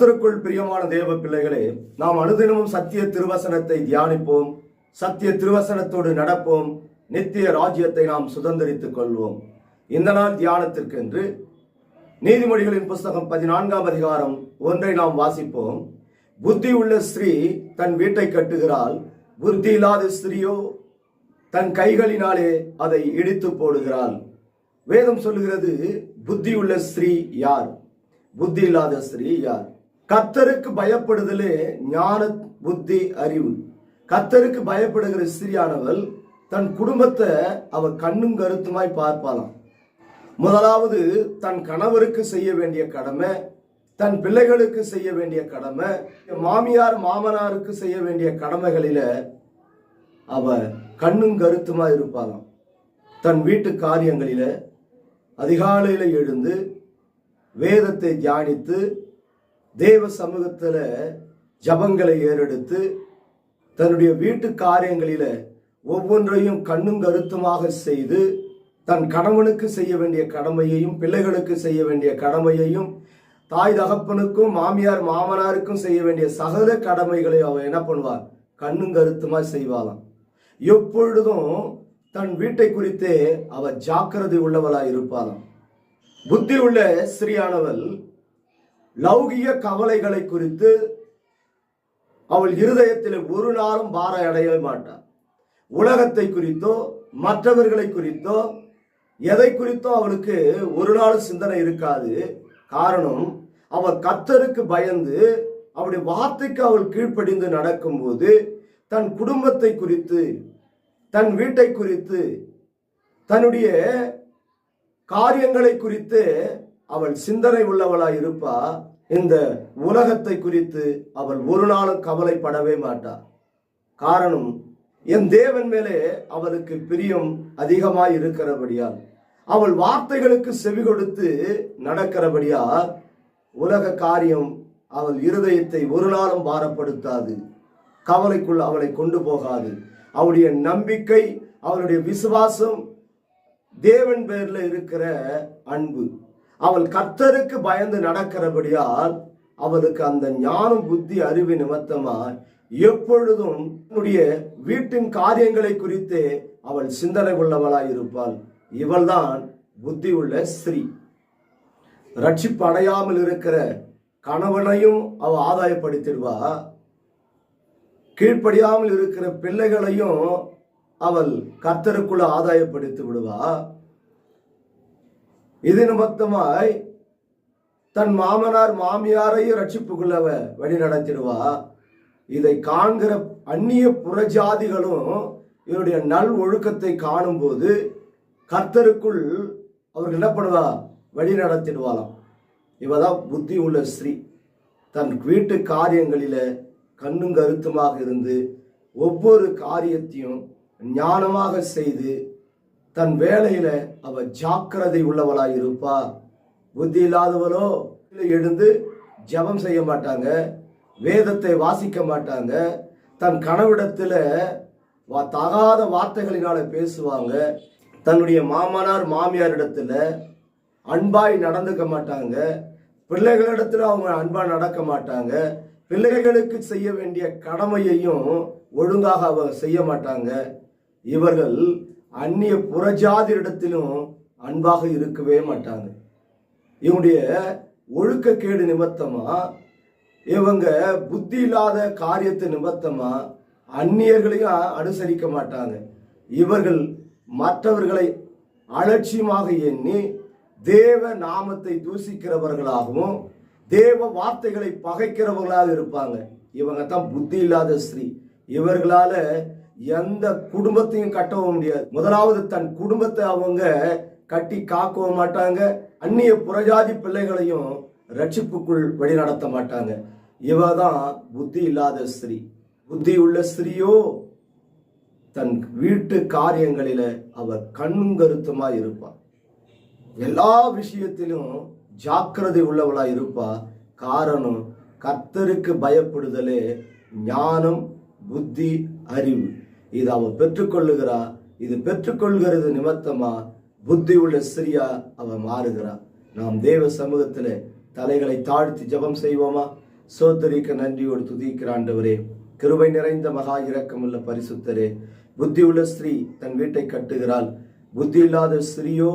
கர்த்தருக்குள் பிரியமான தேவ பிள்ளைகளே, நாம் அனுதினமும் சத்திய திருவசனத்தை தியானிப்போம், சத்திய திருவசனத்தோடு நடப்போம், நித்திய ராஜ்யத்தை நாம் சுதந்திரித்துக் கொள்வோம். இந்த நாள் தியானத்திற்கென்று நீதிமொழிகளின் புஸ்தகம் 14ஆம் அதிகாரம் 1 நாம் வாசிப்போம். புத்தி உள்ள ஸ்திரீ தன் வீட்டை கட்டுகிறாள், புத்தி இல்லாத ஸ்திரீயோ தன் கைகளினாலே அதை இடித்து போடுகிறாள். வேதம் சொல்லுகிறது, புத்தியுள்ள ஸ்திரீ யார், புத்தி இல்லாத ஸ்திரீ யார்? கர்த்தருக்கு பயப்படுதலே ஞான, புத்தி, அறிவு. கர்த்தருக்கு பயப்படுகிற ஸ்திரீயானவள் தன் குடும்பத்தை அவ கண்ணும் கருத்துமாய் பார்ப்பாளாம். முதலாவது தன் கணவருக்கு செய்ய வேண்டிய கடமை, தன் பிள்ளைகளுக்கு செய்ய வேண்டிய கடமை, மாமியார் மாமனாருக்கு செய்ய வேண்டிய கடமைகளில அவ கண்ணும் கருத்துமா இருப்பாளாம். தன் வீட்டு காரியங்களில அதிகாலையில எழுந்து வேதத்தை தியானித்து தேவ சமூகத்துல ஜபங்களை ஏறெடுத்து தன்னுடைய வீட்டு காரியங்களில ஒவ்வொன்றையும் கண்ணும் கருத்துமாக செய்து தன் கணவனுக்கு செய்ய வேண்டிய கடமையையும் பிள்ளைகளுக்கு செய்ய வேண்டிய கடமையையும் தாய் தகப்பனுக்கும் மாமியார் மாமனாருக்கும் செய்ய வேண்டிய சகல கடமைகளை அவ என்ன பண்ணுவார், கண்ணும் கருத்துமா செய்வாளாம். எப்பொழுதும் தன் வீட்டை குறித்தே அவ ஜாக்கிரதை உள்ளவளாய் இருப்பாளாம். புத்தி உள்ள ஸ்திரீயானவள் லௌகிக கவலைகளை குறித்து அவள் இருதயத்தில் ஒரு நாளும் பாரம் அடைய மாட்டாள். உலகத்தை குறித்தோ மற்றவர்களை குறித்தோ எதை குறித்தோ அவளுக்கு ஒரு நாள் சிந்தனை இருக்காது. காரணம், அவள் கர்த்தருக்கு பயந்து அவருடைய வார்த்தைக்கு அவள் கீழ்ப்படிந்து நடக்கும்போது தன் குடும்பத்தை குறித்து, தன் வீட்டை குறித்து, தன்னுடைய காரியங்களை குறித்து அவள் சிந்தனை உள்ளவளாய் இருப்பா. இந்த உலகத்தை குறித்து அவள் ஒரு நாளும் கவலைப்படவே மாட்டாள். காரணம், என் தேவன் மேலே அவளுக்கு பிரியம் அதிகமாய் இருக்கிறபடியால், அவள் வார்த்தைகளுக்கு செவி கொடுத்து நடக்கிறபடியால் உலக காரியம் அவள் இருதயத்தை ஒரு நாளும் பாரப்படுத்தாது, கவலைக்குள் அவளை கொண்டு போகாது. அவளுடைய நம்பிக்கை, அவளுடைய விசுவாசம் தேவன் பேர்ல இருக்கிற அன்பு. அவள் கர்த்தருக்கு பயந்து நடக்கிறபடியால் அவளுக்கு அந்த ஞானம், புத்தி, அறிவு நிமித்தமாய் எப்பொழுதும் தன்னுடைய வீட்டின் காரியங்களை குறித்து அவள் சிந்தனை உள்ளவளாய் இருப்பாள். இவள்தான் புத்தி உள்ள ஸ்திரீ. ரட்சிப்பு அடையாமல் இருக்கிற கணவனையும் அவள் ஆதாயப்படுத்திடுவா, கீழ்ப்படியாமல் இருக்கிற பிள்ளைகளையும் அவள் கர்த்தருக்குள்ள ஆதாயப்படுத்தி விடுவா. இது நிமித்தமாய் தன் மாமனார் மாமியாரையும் ரட்சிப்புக்குள்ள வழி நடத்திடுவா. இதை காண்கிற அந்நிய புறஜாதிகளும் இவருடைய நல் ஒழுக்கத்தை காணும் போது கர்த்தருக்குள் அவர்கள் என்ன பண்ணுவா, வழி நடத்திடுவாளாம். இவதான் புத்தி உள்ள ஸ்திரீ. தன் வீட்டு காரியங்களில கண்ணும் கருத்துமாக இருந்து ஒவ்வொரு காரியத்தையும் ஞானமாக செய்து தன் வேலையில அவ ஜாக்கிரதை உள்ளவளாய் இருப்பா. புத்தி இல்லாதவளோ எழுந்து ஜபம் செய்ய மாட்டாங்க, வேதத்தை வாசிக்க மாட்டாங்க, தன் கனவிடத்துல தகாத வார்த்தைகளினால பேசுவாங்க, தன்னுடைய மாமனார் மாமியாரிடத்துல அன்பாய் நடந்துக்க மாட்டாங்க, பிள்ளைகளிடத்துல அவங்க அன்பா நடக்க மாட்டாங்க, பிள்ளைகளுக்கு செய்ய வேண்டிய கடமையையும் ஒழுங்காக அவங்க செய்ய மாட்டாங்க. இவர்கள் அந்நிய புறஜாதியிடத்திலும் அன்பாக இருக்கவே மாட்டாங்க. இவனுடைய ஒழுக்கக்கேடு நிமித்தமா, இவங்க புத்தி இல்லாத காரியத்தை நிமித்தமா அந்நியர்களையும் அனுசரிக்க மாட்டாங்க. இவர்கள் மற்றவர்களை அலட்சியமாக எண்ணி தேவ நாமத்தை தூசிக்கிறவர்களாகவும் தேவ வார்த்தைகளை பகைக்கிறவர்களாக இருப்பாங்க. இவங்க தான் புத்தி இல்லாத ஸ்திரீ. இவர்களால எந்த குடும்பத்தையும் கட்டவும் முடியாது. முதலாவது தன் குடும்பத்தை அவங்க கட்டி காக்கவும் மாட்டாங்க, அந்நிய புறஜாதி பிள்ளைகளையும் ரட்சிப்புக்குள் வழி நடத்த மாட்டாங்க. இவதான் புத்தி இல்லாத ஸ்திரீ. புத்தி உள்ள ஸ்திரீயோ தன் வீட்டு காரியங்களில அவர் கண்ணும் கருத்துமா இருப்பார். எல்லா விஷயத்திலும் ஜாக்கிரதை உள்ளவளா இருப்பா. காரணம், கர்த்தருக்கு பயப்படுதலே ஞானம், புத்தி, அறிவு. இது அவ பெற்றுக்கொள்ளுகிறா. இது பெற்றுக்கொள்கிறது நிமித்தமா புத்தி உள்ள ஸ்திரியா அவ மாறுகிறா. நாம் தேவ சமூகத்தில் தலைகளை தாழ்த்தி ஜெபம் செய்வோமா? சோதரிக்க நன்றியோடு துதிக்கிற ஆண்டவரே, கிருபை நிறைந்த மகா இரக்கமுள்ள பரிசுத்தரே, புத்தியுள்ள ஸ்திரீ தன் வீட்டை கட்டுகிறாள், புத்தி இல்லாத ஸ்திரீயோ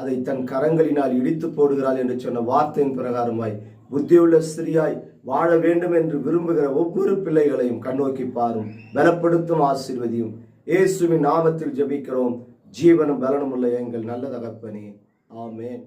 அதை தன் கரங்களினால் இடித்து போடுகிறாள் என்று சொன்ன வார்த்தையின் பிரகாரமாய் புத்தியுள்ள ஸ்திரீயாய் வாழ வேண்டும் என்று விரும்புகிற ஒவ்வொரு பிள்ளைகளையும் கண்ணோக்கி பாரும், பலப்படுத்தும், ஆசீர்வதியும். இயேசுவின் நாமத்தில் ஜெபிக்கிறோம் ஜீவனும் பலனும் உள்ள எங்கள் நல்ல தகப்பனே, ஆமென்.